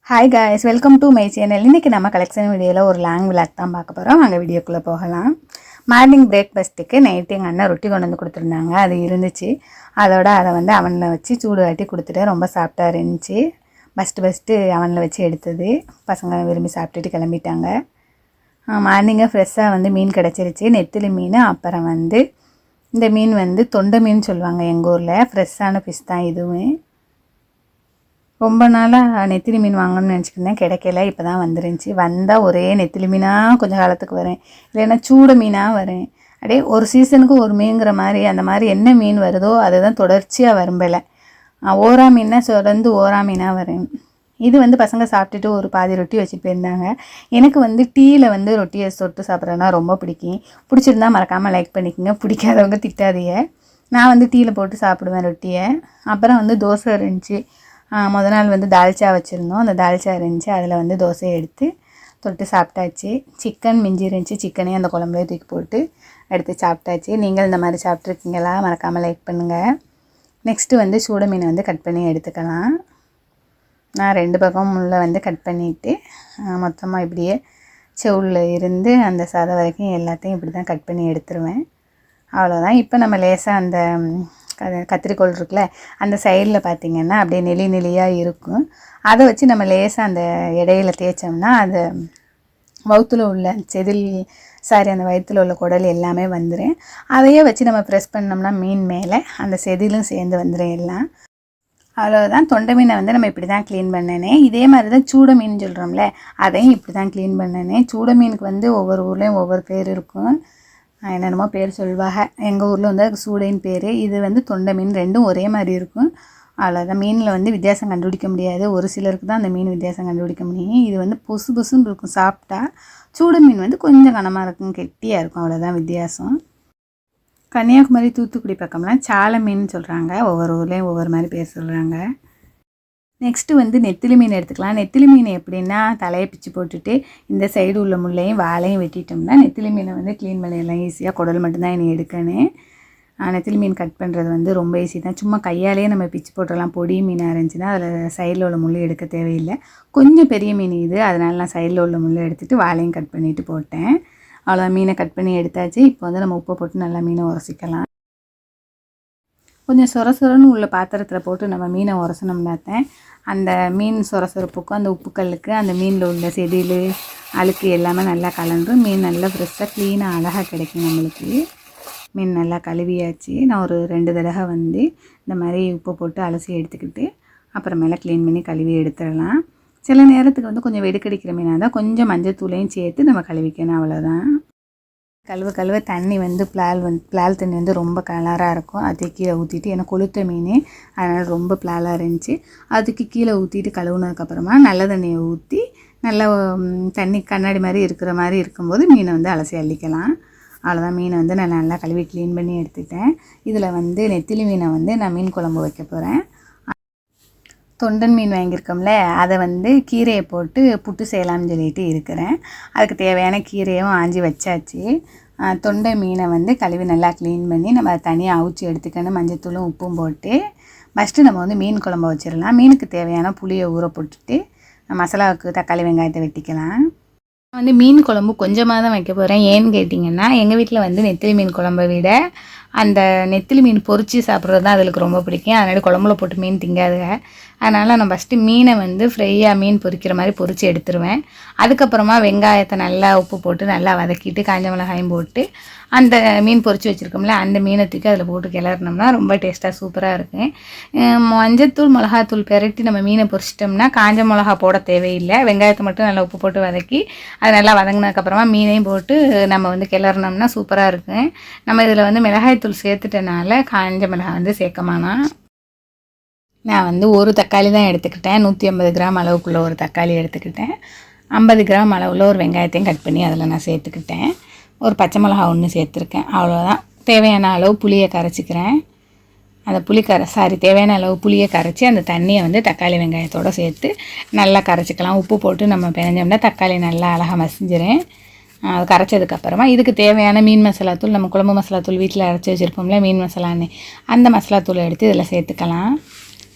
Hi guys, welcome to my channel. இன்றைக்கி நம்ம collection வீடியோவில் ஒரு லாங் விளாக் தான் பார்க்க போகிறோம். அங்கே வீடியோக்குள்ளே போகலாம். மார்னிங் பிரேக்ஃபாஸ்ட்டுக்கு நைட்டு எங்கள் அண்ணன் ரொட்டி கொண்டு வந்து கொடுத்துருந்தாங்க. அது இருந்துச்சு. அதை வந்து அவனில் வச்சு சூடு காட்டி கொடுத்துட்டேன். ரொம்ப சாஃப்டாக இருந்துச்சு. ஃபஸ்ட்டு அவனில் வச்சு எடுத்தது. பசங்க விரும்பி சாப்பிட்டுட்டு கிளம்பிட்டாங்க. மார்னிங்காக ஃப்ரெஷ்ஷாக வந்து மீன் கிடச்சிருச்சு. நெத்திலி மீன், அப்புறம் வந்து இந்த மீன் வந்து தொண்டை மீன் சொல்லுவாங்க எங்கள் ஊரில். ஃப்ரெஷ்ஷான ஃபிஷ் தான் இதுவும். ரொம்ப நாளாக நெத்திலி மீன் வாங்கணும்னு நினச்சிக்கிருந்தேன், கிடைக்கல. இப்போ தான் வந்துருந்துச்சு. வந்தால் ஒரே நெத்திலி மீனாக கொஞ்சம் காலத்துக்கு வரேன், இல்லைன்னா சூட மீனாக வரேன். அப்படியே ஒரு சீசனுக்கு ஒரு மீன்கிற மாதிரி, அந்த மாதிரி என்ன மீன் வருதோ அதுதான் தொடர்ச்சியாக வரும்பல. ஓரா மீனாக தொடர்ந்து ஓரா மீனாக வரேன். இது வந்து பசங்க சாப்பிட்டுட்டு ஒரு பாதி ரொட்டி வச்சுட்டு போயிருந்தாங்க. எனக்கு வந்து டீயில் வந்து ரொட்டியை தொட்டு சாப்பிட்றதுனா ரொம்ப பிடிக்கும். பிடிச்சிருந்தா மறக்காமல் லைக் பண்ணிக்கோங்க. பிடிக்காதவங்க திட்டாதீங்க. நான் வந்து டீயில் போட்டு சாப்பிடுவேன் ரொட்டியை. அப்புறம் வந்து தோசை இருந்துச்சு. முத நாள் வந்து தால்ச்சா வச்சுருந்தோம். அந்த தால்ச்சா இருந்துச்சு. அதில் வந்து தோசையை எடுத்து தொட்டு சாப்பிட்டாச்சு. சிக்கன் மிஞ்சி இருந்துச்சு. சிக்கனையும் அந்த குழம்புலேயே தூக்கி போட்டு எடுத்து சாப்பிட்டாச்சு. நீங்கள் இந்த மாதிரி சாப்பிட்ருக்கீங்களா? மறக்காமல் லைக் பண்ணுங்கள். நெக்ஸ்ட்டு வந்து சூட மீனை வந்து கட் பண்ணி எடுத்துக்கலாம். நான் 2 பக்கம் முள்ளை வந்து கட் பண்ணிவிட்டு மொத்தமாக இப்படியே செவுளில் இருந்து அந்த சதை வரைக்கும் எல்லாத்தையும் இப்படி தான் கட் பண்ணி எடுத்துருவேன். அவ்வளோதான். இப்போ நம்ம லேசாக அந்த கத்திரிக்கோள் இருக்குல்ல, அந்த சைடில் பார்த்திங்கன்னா அப்படியே நெளியாக இருக்கும். அதை வச்சு நம்ம லேசாக அந்த இடையில தேய்ச்சோம்னா அந்த வயிற்றுல உள்ள அந்த வயிற்றுல உள்ள குடல் எல்லாமே வந்துடும். அதையே வச்சு நம்ம ப்ரெஸ் பண்ணோம்னா மீன் மேலே அந்த செதிலும் சேர்ந்து வந்துடும் எல்லாம். அவ்வளோதான். தொண்டை மீனை வந்து நம்ம இப்படி தான் க்ளீன் பண்ணனே. இதே மாதிரி தான் சூட மீன் சொல்கிறோம்ல, அதையும் இப்படி தான் க்ளீன் பண்ணனே. சூட மீனுக்கு வந்து ஒவ்வொரு ஊர்லேயும் ஒவ்வொரு பேர் இருக்கும். என்னென்னமோ பேர் சொல்வாங்க. எங்கள் ஊரில் வந்து சூடைன்னு பேர். இது வந்து தொண்டை மீன். ரெண்டும் ஒரே மாதிரி இருக்கும். அவ்வளோதான். மீனில் வந்து வித்தியாசம் கண்டுபிடிக்க முடியாது. ஒரு சிலருக்கு தான் அந்த மீன் வித்தியாசம் கண்டுபிடிக்க முடியும். இது வந்து புசுன்னு இருக்கும் சாப்பிட்டா. சூட மீன் வந்து கொஞ்சம் கனமாக இருக்கும், கெட்டியாக இருக்கும். அவ்வளோதான் வித்தியாசம். கன்னியாகுமரி, தூத்துக்குடி பக்கம்லாம் சாலை மீன் சொல்கிறாங்க. ஒவ்வொரு ஊர்லேயும் ஒவ்வொரு மாதிரி பேர் சொல்கிறாங்க. நெக்ஸ்ட்டு வந்து நெத்திலி மீன் எடுத்துக்கலாம். நெத்திலி மீன் எப்படின்னா, தலையை பிச்சு போட்டுட்டு இந்த சைடு உள்ள முள்ளையும் வாழையும் வெட்டிட்டோம்னா நெத்திலி மீனை வந்து க்ளீன் பண்ணிடலாம் ஈஸியாக. குடல் மட்டும்தான் என்னை எடுக்கணும். நெத்திலி மீன் கட் பண்ணுறது வந்து ரொம்ப ஈஸி தான். சும்மா கையாலேயே நம்ம பிச்சு போட்டுடலாம். பொடி மீனாக இருந்துச்சுன்னா அதில் சைடில் உள்ள முள் எடுக்க தேவையில்லை. கொஞ்சம் பெரிய மீன் இது, அதனால நான் சைடில் உள்ள முள் எடுத்துகிட்டு வாழையும் கட் பண்ணிவிட்டு போட்டேன். அவ்வளோ மீனை கட் பண்ணி எடுத்தாச்சு. இப்போ வந்து நம்ம உப்பை போட்டு நல்லா மீனை உரசிக்கலாம். கொஞ்சம் சொரன்னு உள்ள பாத்திரத்தில் போட்டு நம்ம மீனை உரசனோம்னாத்தேன் அந்த மீன் சொரப்புக்கும் அந்த உப்புக்கல்லுக்கு அந்த மீனில் உள்ள செதில் அழுக்கு எல்லாமே நல்லா கலந்து மீன் நல்லா ஃப்ரெஷ்ஷாக க்ளீனாக அழகாக கிடைக்கும் நம்மளுக்கு. மீன் நல்லா கழுவியாச்சு. நான் ஒரு 2 தடவை வந்து இந்த மாதிரி உப்பை போட்டு அலசி எடுத்துக்கிட்டு அப்புறமேல க்ளீன் பண்ணி கழுவி எடுத்துடலாம். சில நேரத்துக்கு வந்து கொஞ்சம் வெடுக்கடிக்கிற மீனாக தான் கொஞ்சம் மஞ்சள் தூளையும் சேர்த்து நம்ம கழுவிக்கணும். அவ்வளோதான். கழுவ தண்ணி வந்து பிளால் தண்ணி வந்து ரொம்ப கலராக இருக்கும். அதுக்கு கீழே ஊற்றிட்டு, ஏன்னா கொளுத்த மீன் அதனால் ரொம்ப பிளாலாக இருந்துச்சு. அதுக்கு கீழே ஊற்றிட்டு கழுவுனதுக்கப்புறமா நல்ல தண்ணியை ஊற்றி நல்லா தண்ணி கண்ணாடி மாதிரி இருக்கிற மாதிரி இருக்கும்போது மீனை வந்து அலசி அள்ளிக்கலாம். அவ்வளோதான். மீனை வந்து நான் நல்லா கழுவி க்ளீன் பண்ணி எடுத்துட்டேன். இதில் வந்து நெத்திலி மீனை வந்து நான் மீன் குழம்பு வைக்க போகிறேன். தொண்டன் மீன் வாங்கியிருக்கோம்ல, அதை வந்து கீரையை போட்டு புட்டு செய்யலாம்னு சொல்லிட்டு இருக்கிறேன். அதுக்கு தேவையான கீரையும் ஆஞ்சி வச்சாச்சு. தொண்டை மீனை வந்து கழுவி நல்லா க்ளீன் பண்ணி நம்ம அதை தனியாக அவிச்சி எடுத்துக்கணும். மஞ்சத்தூளும் உப்பும் போட்டு ஃபஸ்ட்டு நம்ம வந்து மீன் குழம்பு வச்சிடலாம். மீனுக்கு தேவையான புளியை ஊற போட்டுட்டு மசாலாவுக்கு தக்காளி வெங்காயத்தை வெட்டிக்கலாம். நான் வந்து மீன் குழம்பு கொஞ்சமாக தான் வைக்க போகிறேன். ஏன்னு கேட்டிங்கன்னா, எங்கள் வீட்டில் வந்து நெத்திலி மீன் குழம்பை விட அந்த நெத்திலி மீன் பொரித்து சாப்பிட்றது தான் அதுக்கு ரொம்ப பிடிக்கும். அதனால குழம்புல போட்டு மீன் திங்காதுங்க. அதனால் நான் ஃபஸ்ட்டு மீனை வந்து ஃப்ரையாக மீன் பொரிக்கிற மாதிரி பொரித்து எடுத்துருவேன். அதுக்கப்புறமா வெங்காயத்தை நல்லா உப்பு போட்டு நல்லா வதக்கிட்டு காஞ்ச மிளகாயும் போட்டு அந்த மீன் பொரித்து வச்சுருக்கோம்ல, அந்த மீனை தூக்கி அதில் போட்டு கிளறினோம்னா ரொம்ப டேஸ்ட்டாக சூப்பராக இருக்கும். மஞ்சத்தூள் மிளகாத்தூள் பெரட்டி நம்ம மீனை பொரிச்சிட்டோம்னா காஞ்ச மிளகா போட தேவையில்லை. வெங்காயத்தை மட்டும் நல்லா உப்பு போட்டு வதக்கி அது நல்லா வதங்கினதுக்கப்புறமா மீனையும் போட்டு நம்ம வந்து கிளறினோம்னா சூப்பராக இருக்கும். நம்ம இதில் வந்து மிளகாய்த்தூள் சேர்த்துட்டனால காஞ்ச மிளகாய் வந்து சேர்க்கமானா. நான் வந்து ஒரு தக்காளி தான் எடுத்துக்கிட்டேன். 150 கிராம் அளவுக்குள்ள ஒரு தக்காளி எடுத்துக்கிட்டேன். 50 கிராம் அளவில் ஒரு வெங்காயத்தையும் கட் பண்ணி அதில் நான் சேர்த்துக்கிட்டேன். ஒரு பச்சை மிளகா 1 சேர்த்துருக்கேன். அவ்வளோதான். தேவையான அளவு புளியை கரைச்சிக்கிறேன். அந்த தேவையான அளவு புளியை கரைச்சி அந்த தண்ணியை வந்து தக்காளி வெங்காயத்தோடு சேர்த்து நல்லா கரைச்சிக்கலாம். உப்பு போட்டு நம்ம பிணைஞ்சோம்னா தக்காளி நல்லா அழகாக மசிஞ்சிடும். அது கரைச்சதுக்கப்புறமா இதுக்கு தேவையான மீன் மசாலாத்தூள், நம்ம குழம்பு மசாலாத்தூள் வீட்டில் அரைச்சி வச்சுருப்போம்ல மீன் மசாலான்னு, அந்த மசாலாத்தூளை எடுத்து இதில் சேர்த்துக்கலாம்.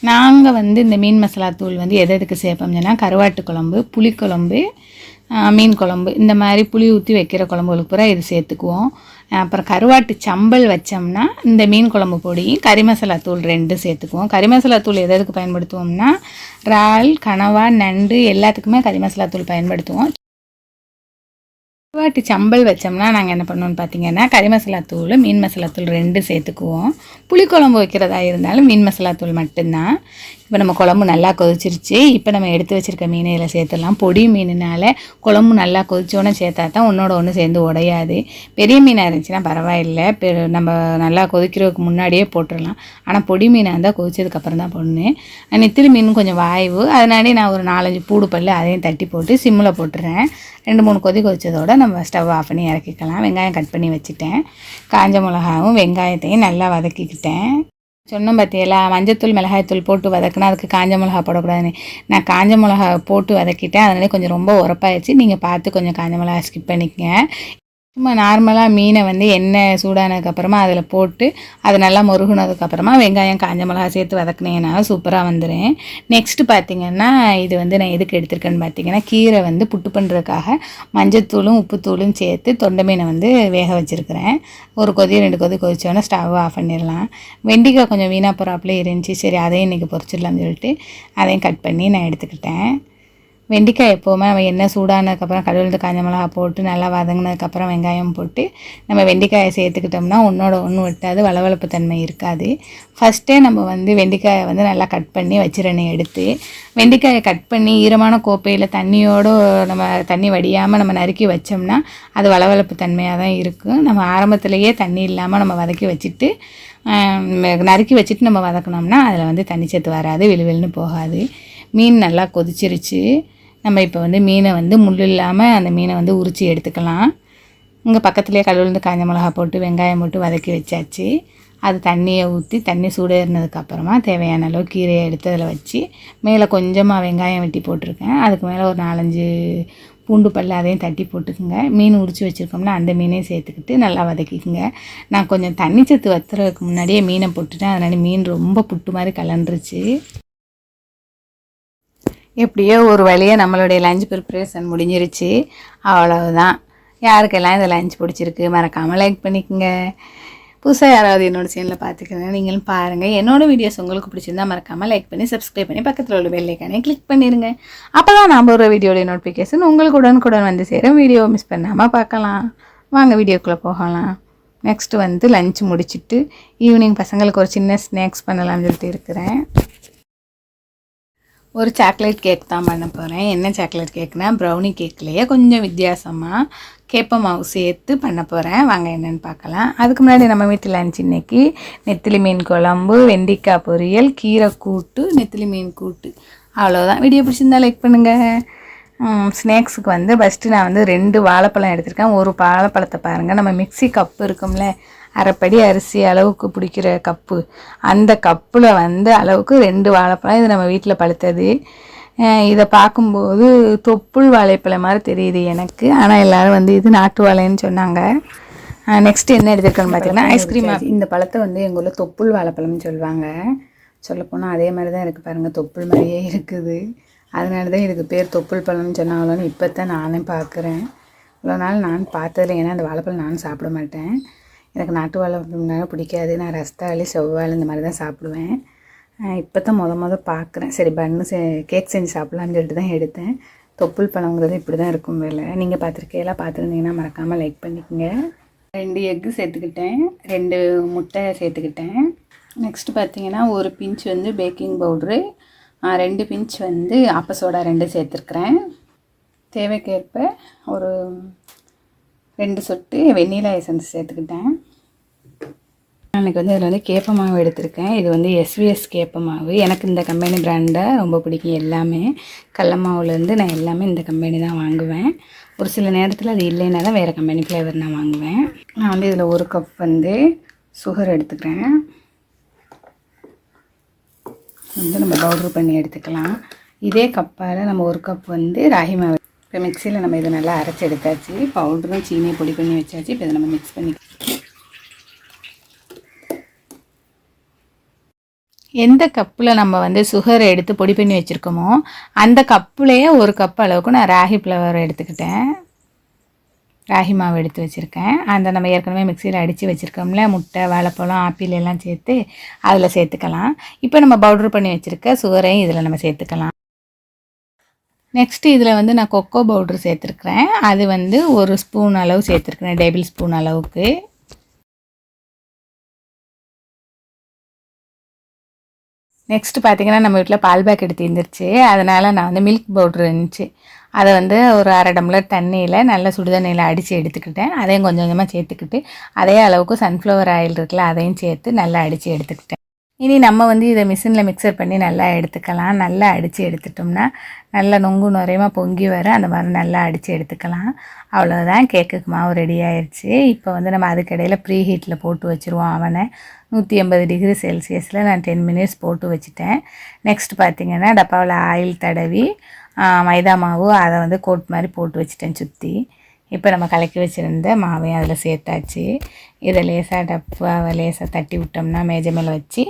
நாங்கள் வந்து இந்த மீன் மசாலா தூள் வந்து எதுக்கு சேர்ப்போம்னா கருவாட்டு குழம்பு, புளிக்குழம்பு, மீன் குழம்பு இந்த மாதிரி புளி ஊற்றி வைக்கிற குழம்புகளுக்கு பூரா இது சேர்த்துக்குவோம். அப்புறம் கருவாட்டு சம்பல் வச்சோம்னா இந்த மீன் குழம்பு பொடியும் கறி மசாலா தூள் 2 சேர்த்துக்குவோம். கறி மசாலா தூள் எதுக்கு பயன்படுத்துவோம்னா இறால், கனவா, நண்டு எல்லாத்துக்குமே கறி மசாலா தூள் பயன்படுத்துவோம். கருவாட்டு சம்பல் வச்சோம்னா நாங்கள் என்ன பண்ணுவோம்னு பார்த்தீங்கன்னா கறி மசாலா தூள், மீன் மசாலா தூள் 2 சேர்த்துக்குவோம். புளிக்குழம்பு வைக்கிறதா இருந்தாலும் மீன் மசாலா தூள் மட்டும்தான். இப்போ நம்ம குழம்பு நல்லா கொதிச்சிருச்சு. இப்போ நம்ம எடுத்து வச்சுருக்க மீன் இதில் சேர்த்துடலாம். பொடி மீனுனால குழம்பு நல்லா கொதிச்சோன்னே சேர்த்தா தான் ஒன்றோட ஒன்று சேர்ந்து உடையாது. பெரிய மீனாக இருந்துச்சுன்னா பரவாயில்லை, நம்ம நல்லா கொதிக்கிறதுக்கு முன்னாடியே போட்டுடலாம். ஆனால் பொடி மீனாக இருந்தால் கொதிச்சதுக்கப்புறம் தான் போடணும். நெத்திலி மீன் கொஞ்சம் வாய்வு, அதனாலே நான் ஒரு 4-5 பூடு பல் அதையும் தட்டி போட்டு சிம்மில் போட்டுறேன். 2-3 கொதிச்சதோடு நம்ம ஸ்டவ் ஆஃப் பண்ணி இறக்கிக்கலாம். வெங்காயம் கட் பண்ணி வச்சுட்டேன். காஞ்ச மிளகாவும் வெங்காயத்தையும் நல்லா வதக்கிக்கிட்டேன். சொன்னோம் பார்த்தியலா, மஞ்சத்தூள் மிளகாய்த்தூள் போட்டு வதக்குனா அதுக்கு காஞ்ச மிளகா போடக்கூடாதுன்னு. நான் காஞ்ச மிளகா போட்டு வதக்கிட்டேன். அதனால கொஞ்சம் ரொம்ப உரப்பாயிடுச்சு. நீங்கள் பார்த்து கொஞ்சம் காஞ்ச மிளகா ஸ்கிப் பண்ணிக்கங்க. சும்மா நார்மலாக மீனை வந்து எண்ணெய் சூடானதுக்கப்புறமா அதில் போட்டு அது நல்லா முருகுனதுக்கப்புறமா வெங்காயம், காஞ்ச மிளகா சேர்த்து வதக்குனீங்கன்னா சூப்பராக வந்துடும். நெக்ஸ்ட்டு பார்த்திங்கன்னா இது வந்து நான் எதுக்கு எடுத்திருக்கேன்னு பார்த்தீங்கன்னா கீரை வந்து புட்டு பண்ணுறதுக்காக மஞ்சத்தூளும் உப்புத்தூளும் சேர்த்து தொண்டை மீனை வந்து வேக வச்சுருக்கிறேன். ஒரு கொதி 2 கொதி கொதிச்சோன்னே ஸ்டவ் ஆஃப் பண்ணிடலாம். வெண்டிக்காய் கொஞ்சம் வீணாக போகிறாப்புலே இருந்துச்சு. சரி அதையும் இன்றைக்கி பொரிச்சிடலாம்னு சொல்லிட்டு அதையும் கட் பண்ணி நான் எடுத்துக்கிட்டேன். வெண்டிக்காய் எப்போவுமே நம்ம எண்ணெய் சூடானதுக்கப்புறம் கடுகு, காஞ்ச மிளகா போட்டு நல்லா வதங்கினதுக்கப்புறம் வெங்காயம் போட்டு நம்ம வெண்டிக்காயை சேர்த்துக்கிட்டோம்னா ஒன்றோட ஒன்று விட்டாது, வளவளப்பு தன்மை இருக்காது. ஃபஸ்ட்டே நம்ம வந்து வெண்டிக்காயை வந்து நல்லா கட் பண்ணி வச்சிடணும். எடுத்து வெண்டிக்காயை கட் பண்ணி ஈரமான கோப்பையில் தண்ணியோடு நம்ம தண்ணி வடியாமல் நம்ம நறுக்கி வச்சோம்னா அது வளவளப்பு தன்மையாக தான் இருக்கும். நம்ம ஆரம்பத்திலேயே தண்ணி இல்லாமல் நம்ம வதக்கி வச்சுட்டு நறுக்கி வச்சுட்டு நம்ம வதக்கினோம்னா அதில் வந்து தண்ணி சேர்த்து வராது, விழுவில்னு போகாது. மீன் நல்லா கொதிச்சிருச்சு. நம்ம இப்போ வந்து மீனை வந்து முள் இல்லாமல் அந்த மீனை வந்து உரித்து எடுத்துக்கலாம். இங்கே பக்கத்துலேயே கழுவுலேருந்து காஞ்ச மிளகா போட்டு வெங்காயம் போட்டு வதக்கி வச்சாச்சு. அது தண்ணியை ஊற்றி தண்ணி சூடேறினதுக்கப்புறமா தேவையான அளவு கீரையை எடுத்து அதில் வச்சு மேலே கொஞ்சமாக வெங்காயம் வெட்டி போட்டிருக்கேன். அதுக்கு மேலே ஒரு 4-5 பூண்டு பல் அதையும் தட்டி போட்டுக்குங்க. மீன் உரித்து வச்சுருக்கோம்னா அந்த மீனையும் சேர்த்துக்கிட்டு நல்லா வதக்கிக்குங்க. நான் கொஞ்சம் தண்ணி சத்து வத்துறதுக்கு முன்னாடியே மீனை போட்டுட்டேன். அதனால் மீன் ரொம்ப புட்டு மாதிரி கலண்டுருச்சு. எப்படியோ ஒரு வழியாக நம்மளுடைய லஞ்ச் ப்ரிப்ரேஷன் முடிஞ்சிருச்சு. அவ்வளவுதான். யாருக்கெல்லாம் இந்த லஞ்ச் பிடிச்சிருக்கு மறக்காமல் லைக் பண்ணிக்கோங்க. புதுசாக யாராவது என்னோடய சேனலில் பார்த்துக்கிறேங்க நீங்களும் பாருங்கள். என்னோடய வீடியோஸ் உங்களுக்கு பிடிச்சிருந்தா மறக்காமல் லைக் பண்ணி சப்ஸ்கிரைப் பண்ணி பக்கத்தில் உள்ள பெல் ஐக்கானை கிளிக் பண்ணிடுங்க. அப்போ தான் நாம் ஒரு வீடியோடைய நோட்டிஃபிகேஷன் உங்களுக்கு உடனுக்குடன் வந்து சேரும். வீடியோ மிஸ் பண்ணாமல் பார்க்கலாம். வாங்க வீடியோக்குள்ளே போகலாம். நெக்ஸ்ட்டு வந்து லஞ்ச் முடிச்சுட்டு ஈவினிங் பசங்களுக்கு ஒரு சின்ன ஸ்நாக்ஸ் பண்ணலாம்னு சொல்லிட்டு இருக்கிறேன். ஒரு சாக்லேட் கேக் தான் பண்ண போகிறேன். என்ன சாக்லேட் கேக்னா ப்ரௌனி கேக்லேயே கொஞ்சம் வித்தியாசமாக கேப்ப மாவு சேர்த்து பண்ண போகிறேன். வாங்க என்னென்னு பார்க்கலாம். அதுக்கு முன்னாடி நம்ம வீட்டில் லஞ்ச் இன்றைக்கி நெத்திலி மீன் குழம்பு, வெண்டிக்காய் பொரியல், கீரை கூட்டு, நெத்திலி மீன் கூட்டு. அவ்வளோதான். வீடியோ பிடிச்சிருந்தா லைக் பண்ணுங்கள். ஸ்நாக்ஸுக்கு வந்து ஃபஸ்ட்டு நான் வந்து 2 வாழைப்பழம் எடுத்திருக்கேன். ஒரு வாழைப்பழத்தை பாருங்கள், நம்ம மிக்ஸி கப்பு இருக்கும்ல, அரைப்படி அரிசி அளவுக்கு பிடிக்கிற கப்பு, அந்த கப்பில் வந்து அளவுக்கு 2 வாழைப்பழம். இது நம்ம வீட்டில் பழுத்தது. இதை பார்க்கும்போது தொப்புள் வாழைப்பழம் மாதிரி தெரியுது எனக்கு. ஆனால் எல்லோரும் வந்து இது நாட்டு வாழைன்னு சொன்னாங்க. நெக்ஸ்ட்டு என்ன எடுத்துருக்கேன்னு பார்த்தீங்கன்னா ஐஸ்கிரீம். இந்த பழத்தை வந்து எங்கள் ஊரில் தொப்புள் வாழைப்பழம்னு சொல்லுவாங்க. சொல்லப்போனால் அதே மாதிரி தான் இருக்குது பாருங்கள், தொப்புள் மாதிரியே இருக்குது. அதனால தான் இதுக்கு பேர் தொப்புள் பழம்னு சொன்னாங்களோன்னு இப்போ தான் நானே பார்க்குறேன். இவ்வளோ நாள் நான் பார்த்ததில்ல. ஏன்னா அந்த வாழைப்பழம் நானும் சாப்பிட மாட்டேன். எனக்கு நாட்டு வாழைப்பழம்னால பிடிக்காது. நான் ரஸ்தாளி, செவ்வாழை இந்த மாதிரி தான் சாப்பிடுவேன். இப்போ தான் மொதல் பார்க்குறேன். சரி பன்னு கேக் செஞ்சு சாப்பிட்லான்னு சொல்லிட்டு தான் எடுத்தேன். தொப்புள் பழங்கிறது இப்படி தான் இருக்கும் வேலை. நீங்கள் பார்த்துருந்தீங்கன்னா மறக்காமல் லைக் பண்ணிக்கோங்க. 2 எக்கு சேர்த்துக்கிட்டேன், 2 முட்டை சேர்த்துக்கிட்டேன். நெக்ஸ்ட்டு பார்த்தீங்கன்னா ஒரு பிஞ்ச் வந்து பேக்கிங் பவுட்ரு, 2 பிஞ்ச் வந்து ஆப்ப சோடா 2 சேர்த்துருக்குறேன். தேவைக்கேற்ப ஒரு 2 சொட்டு வெண்ணிலா எசன்ஸ் சேர்த்துக்கிட்டேன். எனக்கு வந்து இதில் வந்து கேப்ப மாவு எடுத்திருக்கேன். இது வந்து SVS கேப்ப மாவு. எனக்கு இந்த கம்பெனி பிராண்டை ரொம்ப பிடிக்கும். எல்லாமே கடல மாவுலேருந்து நான் எல்லாமே இந்த கம்பெனி தான் வாங்குவேன். ஒரு சில நேரத்தில் அது இல்லைன்னா தான் வேறு கம்பெனி ஃப்ளேவர் நான் வாங்குவேன். நான் வந்து இதில் 1 கப் வந்து சுகர் எடுத்துக்கிறேன். வந்து நம்ம பவுடர் பண்ணி எடுத்துக்கலாம். இதே கப்பால் நம்ம 1 கப் வந்து ராகி மாவு. இப்போ மிக்சியில் நம்ம இதை நல்லா அரைச்சி எடுத்தாச்சு. பவுடரும் சீனியை பொடி பண்ணி வச்சாச்சு. இப்போ இதை நம்ம மிக்ஸ் பண்ணி எந்த கப்பில் நம்ம வந்து சுகரை எடுத்து பொடி பண்ணி வச்சுருக்கோமோ அந்த கப்புலேயே ஒரு கப் அளவுக்கு நான் ராகி ஃப்ளவர் எடுத்துக்கிட்டேன். ராகி மாவு எடுத்து வச்சுருக்கேன். அந்த நம்ம ஏற்கனவே மிக்சியில் அடித்து வச்சுருக்கோம்ல, முட்டை, வாழைப்பழம், ஆப்பிள் எல்லாம் சேர்த்து அதில் சேர்த்துக்கலாம். இப்போ நம்ம பவுட்ரு பண்ணி வச்சுருக்க சுகரையும் இதில் நம்ம சேர்த்துக்கலாம். நெக்ஸ்ட்டு இதில் வந்து நான் கொக்கோ பவுட்ரு சேர்த்துருக்குறேன். அது வந்து 1 ஸ்பூன் அளவு சேர்த்துருக்குறேன், டேபிள் ஸ்பூன் அளவுக்கு. நெக்ஸ்ட்டு பார்த்திங்கன்னா நம்ம வீட்டில் பால் பேக்கெட் தீர்ந்துருச்சு. அதனால் நான் வந்து மில்க் பவுட்ரு இருந்துச்சு, அதை வந்து ஒரு 1/2 டம்ளர் தண்ணியில் நல்ல சுடுதண்ணியில் அடித்து எடுத்துக்கிட்டேன். அதையும் கொஞ்சம் கொஞ்சமாக சேர்த்துக்கிட்டு அதே அளவுக்கு சன்ஃப்ளவர் ஆயில் இருக்குல்ல, அதையும் சேர்த்து நல்லா அடித்து எடுத்துக்கிட்டேன். இனி நம்ம வந்து இதை மிஷினில் மிக்சர் பண்ணி நல்லா எடுத்துக்கலாம். நல்லா அடித்து எடுத்துட்டோம்னா நல்லா நொங்கு நுரையமாக பொங்கி வரும். அந்த மாதிரி நல்லா அடித்து எடுத்துக்கலாம். அவ்வளோதான், கேக்குக்கு மாவு ரெடி ஆயிடுச்சு. இப்போ வந்து நம்ம அதுக்கிடையில் ப்ரீ ஹீட்டில் போட்டு வச்சுருவோம் அவனை. 180 டிகிரி செல்சியஸில் நான் 10 மினிட்ஸ் போட்டு வச்சுட்டேன். நெக்ஸ்ட் பார்த்திங்கன்னா டப்பாவில் ஆயில் தடவி மைதா மாவு அதை வந்து கோட் மாதிரி போட்டு வச்சுட்டேன் சுற்றி. இப்போ நம்ம கலக்கி வச்சுருந்த மாவையும் அதில் சேர்த்தாச்சு. இதை லேசாக டப்பாவை லேசாக தட்டி விட்டோம்னா மேஜை மேலே வச்சு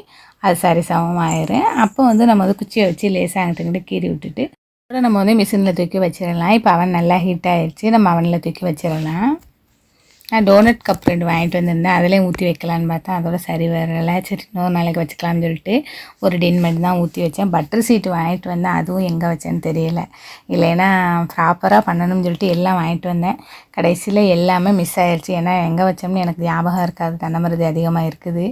அது சரி சமமாயிரும். அப்போ வந்து நம்ம வந்து குச்சியை வச்சு லேசாக அங்கிட்டு கீறி விட்டுட்டு அப்புறம் நம்ம வந்து மிஷினில் தூக்கி வச்சிடலாம். இப்போ அவன் நல்லா ஹீட் ஆகிடுச்சு, நம்ம அவனில் தூக்கி வச்சிடலாம். நான் டோனட் கப் 2 வாங்கிட்டு வந்திருந்தேன், அதிலே ஊற்றி வைக்கலான்னு பார்த்தேன். அதோட சரி வரலை. சரி இன்னொரு நாளைக்கு வச்சுக்கலான்னு சொல்லிட்டு ஒரு டின் மட்டும் தான் ஊற்றி வச்சேன். பட்டர் சீட்டு வாங்கிட்டு வந்தேன், அதுவும் எங்கே வச்சேன்னு தெரியலை. இல்லைன்னா ப்ராப்பராக பண்ணணும்னு சொல்லிட்டு எல்லாம் வாங்கிட்டு வந்தேன். கடைசியில் எல்லாமே மிஸ் ஆயிடுச்சு. ஏன்னா எங்கே வச்சோம்னு எனக்கு ஞாபகம் இருக்காது, தன்னமருதி அதிகமாக இருக்குது.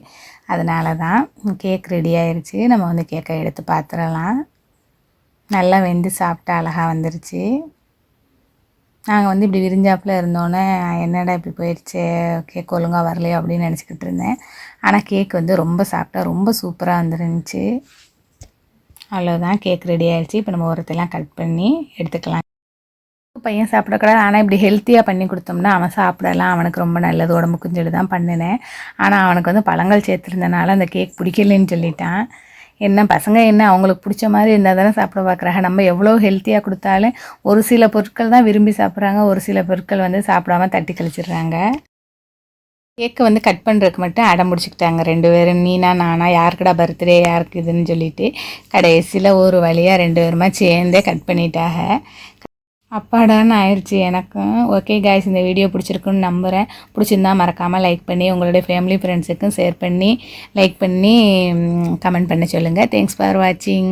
அதனால தான். கேக் ரெடி ஆயிடுச்சு. நம்ம வந்து கேக்கை எடுத்து பார்த்துடலாம். நல்லா வெந்து சாப்பிட்டா அழகாக வந்துருச்சு. நாங்கள் வந்து இப்படி விரிஞ்சாப்பில் இருந்தோன்னே என்னடா இப்படி போயிடுச்சு, கேக் ஒழுங்காக வரலையோ அப்படின்னு நினச்சிக்கிட்டு இருந்தேன். ஆனால் கேக் வந்து ரொம்ப சாப்பிட்டா ரொம்ப சூப்பராக வந்துருந்துச்சு. அவ்வளோதான், கேக் ரெடி ஆகிடுச்சு. இப்போ நம்ம ஒருத்தெல்லாம் கட் பண்ணி எடுத்துக்கலாம். பையன் சாப்பிடக்கூடாது, ஆனால் இப்படி ஹெல்த்தியாக பண்ணி கொடுத்தோம்னா அவன் சாப்பிடலாம், அவனுக்கு ரொம்ப நல்லது உடம்புக்குன்னு சொல்லி தான் பண்ணினேன். ஆனால் அவனுக்கு வந்து பழங்கள் சேர்த்துருந்தனால அந்த கேக் பிடிக்கலன்னு சொல்லிட்டான். என்ன பசங்க என்ன அவங்களுக்கு பிடிச்ச மாதிரி இருந்தால் தானே சாப்பிட பார்க்குறாங்க. நம்ம எவ்வளோ ஹெல்த்தியாக கொடுத்தாலும் ஒரு சில பொருட்கள் தான் விரும்பி சாப்பிட்றாங்க, ஒரு சில பொருட்கள் வந்து சாப்பிடாம தட்டி கழிச்சிடுறாங்க. கேக்கை வந்து கட் பண்ணுறதுக்கு மட்டும் அடம் பிடிச்சிக்கிட்டாங்க 2 பேரும். நீனா நானா, யாருக்குடா பர்த்டே யாருக்கு இதுன்னு சொல்லிட்டு கடைசியில் ஒரு வழியாக 2 பேருமா சேர்ந்தே கட் பண்ணிட்டாங்க. அப்பாடான்னு ஆயிடுச்சு எனக்கும். ஓகே காய்ஸ், இந்த வீடியோ பிடிச்சிருக்குன்னு நம்புகிறேன். பிடிச்சிருந்தா மறக்காமல் லைக் பண்ணி உங்களுடைய ஃபேமிலி ஃப்ரெண்ட்ஸுக்கும் ஷேர் பண்ணி லைக் பண்ணி கமெண்ட் பண்ண சொல்லுங்கள். தேங்க்ஸ் ஃபார் வாட்சிங்.